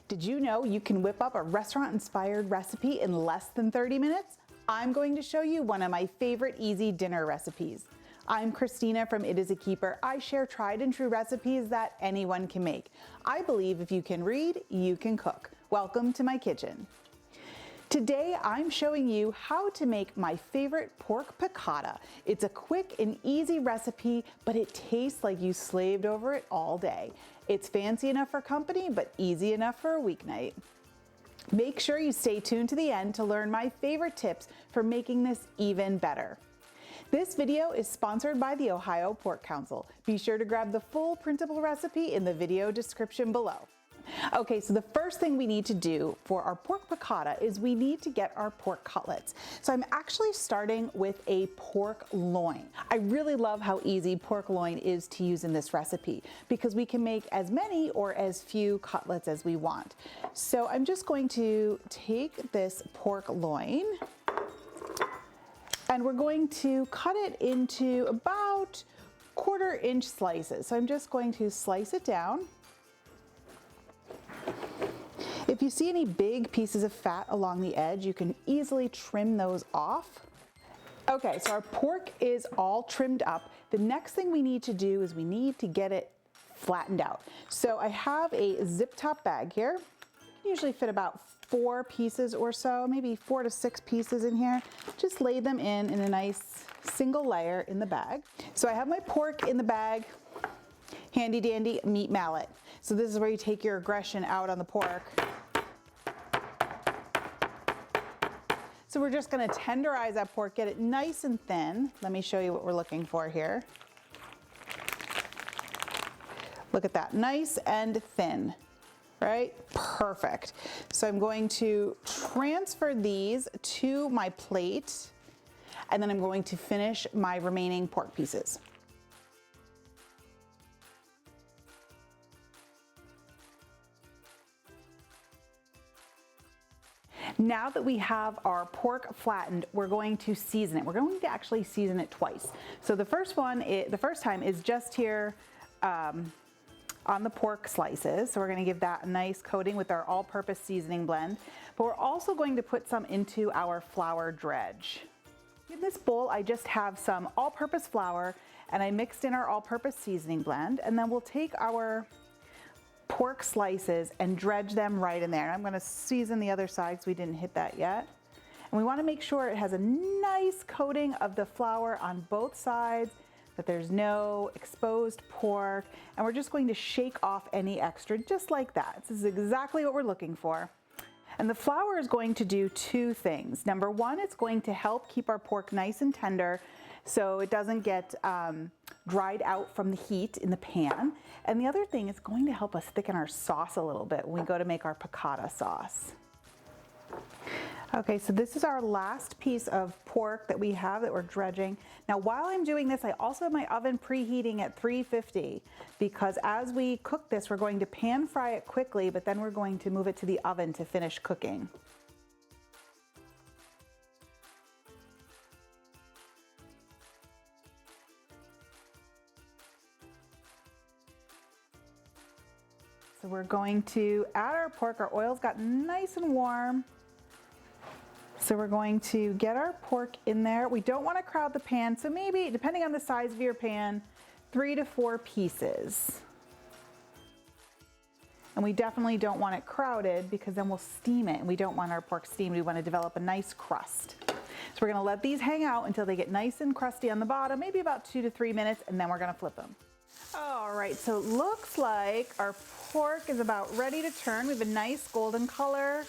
Did you know you can whip up a restaurant-inspired recipe in less than 30 minutes? I'm going to show you one of my favorite easy dinner recipes. I'm Christina from It Is a Keeper. I share tried and true recipes that anyone can make. I believe if you can read, you can cook. Welcome to my kitchen. Today, I'm showing you how to make my favorite pork piccata. It's a quick and easy recipe, but it tastes like you slaved over it all day. It's fancy enough for company, but easy enough for a weeknight. Make sure you stay tuned to the end to learn my favorite tips for making this even better. This video is sponsored by the Ohio Pork Council. Be sure to grab the full printable recipe in the video description below. Okay, so the first thing we need to do for our pork piccata is we need to get our pork cutlets. So I'm actually starting with a pork loin. I really love how easy pork loin is to use in this recipe because we can make as many or as few cutlets as we want. So I'm just going to take this pork loin and we're going to cut it into about 1/4 inch slices. So I'm just going to slice it down. If you see any big pieces of fat along the edge, you can easily trim those off. Okay, so our pork is all trimmed up. The next thing we need to do is we need to get it flattened out. So I have a zip top bag here. Usually fit about 4 pieces or so, maybe 4 to 6 pieces in here. Just lay them in a nice single layer in the bag. So I have my pork in the bag, handy dandy meat mallet. So this is where you take your aggression out on the pork. So we're just gonna tenderize that pork, get it nice and thin. Let me show you what we're looking for here. Look at that, nice and thin, right? Perfect. So I'm going to transfer these to my plate, and then I'm going to finish my remaining pork pieces. Now that we have our pork flattened, we're going to season it. We're going to actually season it twice. So the first time is just here on the pork slices. So we're gonna give that a nice coating with our all-purpose seasoning blend. But we're also going to put some into our flour dredge. In this bowl, I just have some all-purpose flour and I mixed in our all-purpose seasoning blend, and then we'll take our pork slices and dredge them right in there. I'm gonna season the other side because we didn't hit that yet. And we wanna make sure it has a nice coating of the flour on both sides, that there's no exposed pork, and we're just going to shake off any extra just like that. This is exactly what we're looking for. And the flour is going to do 2 things. Number 1, it's going to help keep our pork nice and tender so it doesn't get dried out from the heat in the pan. And the other thing, it's going to help us thicken our sauce a little bit when we go to make our piccata sauce. Okay, so this is our last piece of pork that we have that we're dredging. Now, while I'm doing this, I also have my oven preheating at 350 because as we cook this, we're going to pan fry it quickly, but then we're going to move it to the oven to finish cooking. So we're going to add our pork. Our oil's got nice and warm. So we're going to get our pork in there. We don't want to crowd the pan, so maybe, depending on the size of your pan, 3 to 4 pieces. And we definitely don't want it crowded because then we'll steam it, and we don't want our pork steamed. We want to develop a nice crust. So we're going to let these hang out until they get nice and crusty on the bottom, maybe about 2 to 3 minutes, and then we're going to flip them. All right, so it looks like our pork is about ready to turn. We have a nice golden color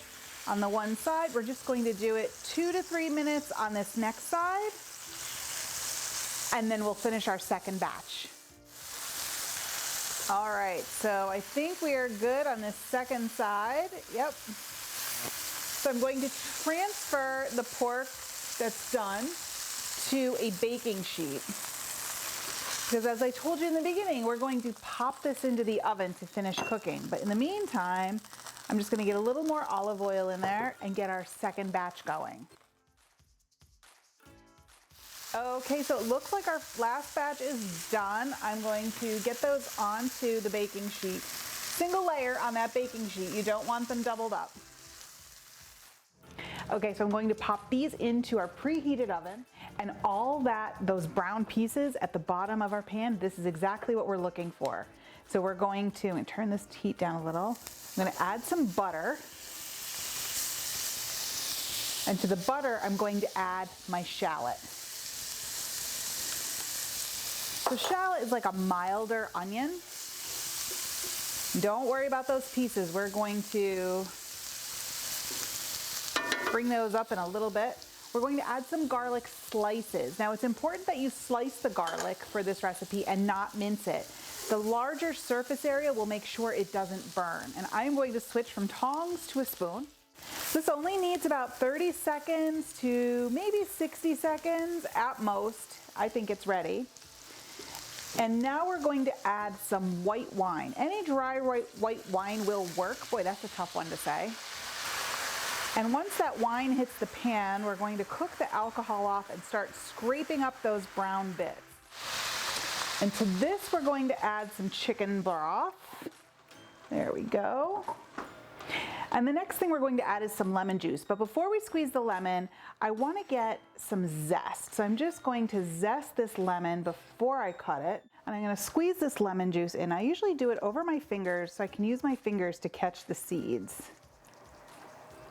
on the one side. We're just going to do it 2 to 3 minutes on this next side, and then we'll finish our second batch. All right, so I think we are good on this second side. Yep. So I'm going to transfer the pork that's done to a baking sheet. Because as I told you in the beginning, we're going to pop this into the oven to finish cooking. But in the meantime, I'm just gonna get a little more olive oil in there and get our second batch going. Okay, so it looks like our last batch is done. I'm going to get those onto the baking sheet. single layer on that baking sheet. You don't want them doubled up. Okay, so I'm going to pop these into our preheated oven, and all those brown pieces at the bottom of our pan, this is exactly what we're looking for. So we're going to, and turn this heat down a little, I'm gonna add some butter. And to the butter, I'm going to add my shallot. So shallot is like a milder onion. Don't worry about those pieces. We're going to bring those up in a little bit. We're going to add some garlic slices. Now it's important that you slice the garlic for this recipe and not mince it. The larger surface area will make sure it doesn't burn. And I'm going to switch from tongs to a spoon. This only needs about 30 seconds to maybe 60 seconds at most. I think it's ready. And now we're going to add some white wine. Any dry white wine will work. Boy, that's a tough one to say. And once that wine hits the pan, we're going to cook the alcohol off and start scraping up those brown bits. And to this, we're going to add some chicken broth. There we go. And the next thing we're going to add is some lemon juice. But before we squeeze the lemon, I want to get some zest. So I'm just going to zest this lemon before I cut it. And I'm going to squeeze this lemon juice in. I usually do it over my fingers so I can use my fingers to catch the seeds.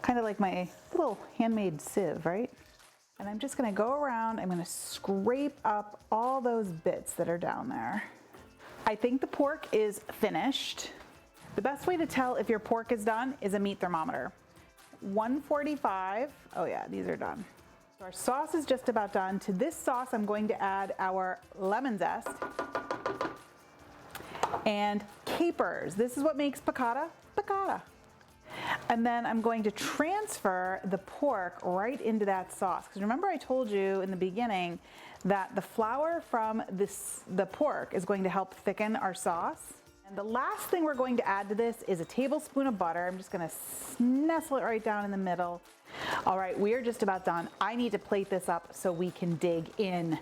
Kind of like my little handmade sieve, right? And I'm just going to go around, I'm going to scrape up all those bits that are down there. I think the pork is finished. The best way to tell if your pork is done is a meat thermometer. 145, oh yeah, these are done. So our sauce is just about done. To this sauce, I'm going to add our lemon zest and capers. This is what makes piccata, piccata. And then I'm going to transfer the pork right into that sauce. Because remember I told you in the beginning that the flour from the pork is going to help thicken our sauce. And the last thing we're going to add to this is a tablespoon of butter. I'm just gonna nestle it right down in the middle. All right, we are just about done. I need to plate this up so we can dig in.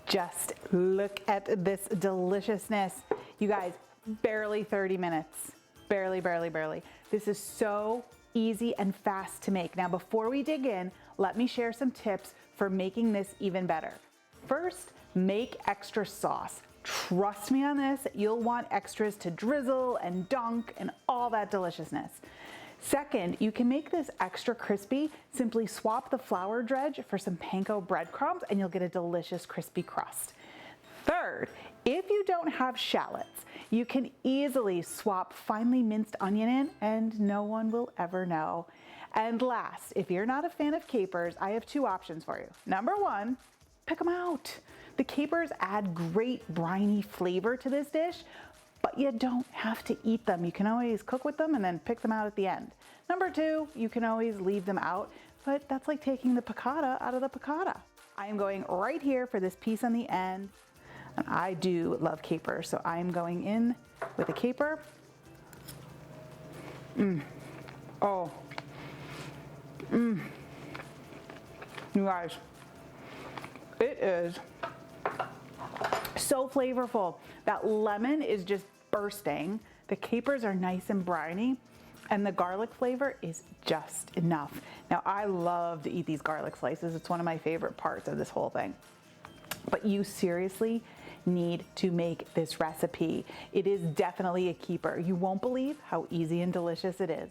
Just look at this deliciousness. You guys, barely 30 minutes. Barely, barely, barely. This is so easy and fast to make. Now, before we dig in, let me share some tips for making this even better. First, make extra sauce. Trust me on this, you'll want extras to drizzle and dunk and all that deliciousness. Second, you can make this extra crispy. Simply swap the flour dredge for some panko breadcrumbs and you'll get a delicious crispy crust. Third, if you don't have shallots, you can easily swap finely minced onion in and no one will ever know. And last, if you're not a fan of capers, I have two options for you. Number one, pick them out. The capers add great briny flavor to this dish, but you don't have to eat them. You can always cook with them and then pick them out at the end. Number two, you can always leave them out, but that's like taking the piccata out of the piccata. I am going right here for this piece on the end. And I do love capers, so I am going in with a caper. Oh. You guys, it is so flavorful. That lemon is just bursting. The capers are nice and briny, and the garlic flavor is just enough. Now, I love to eat these garlic slices. It's one of my favorite parts of this whole thing. But you seriously need to make this recipe. It is definitely a keeper. You won't believe how easy and delicious it is.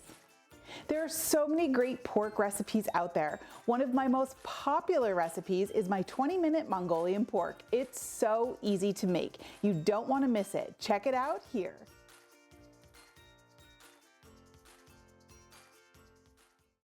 There are so many great pork recipes out there. One of my most popular recipes is my 20-minute Mongolian pork. It's so easy to make. You don't want to miss it. Check it out here.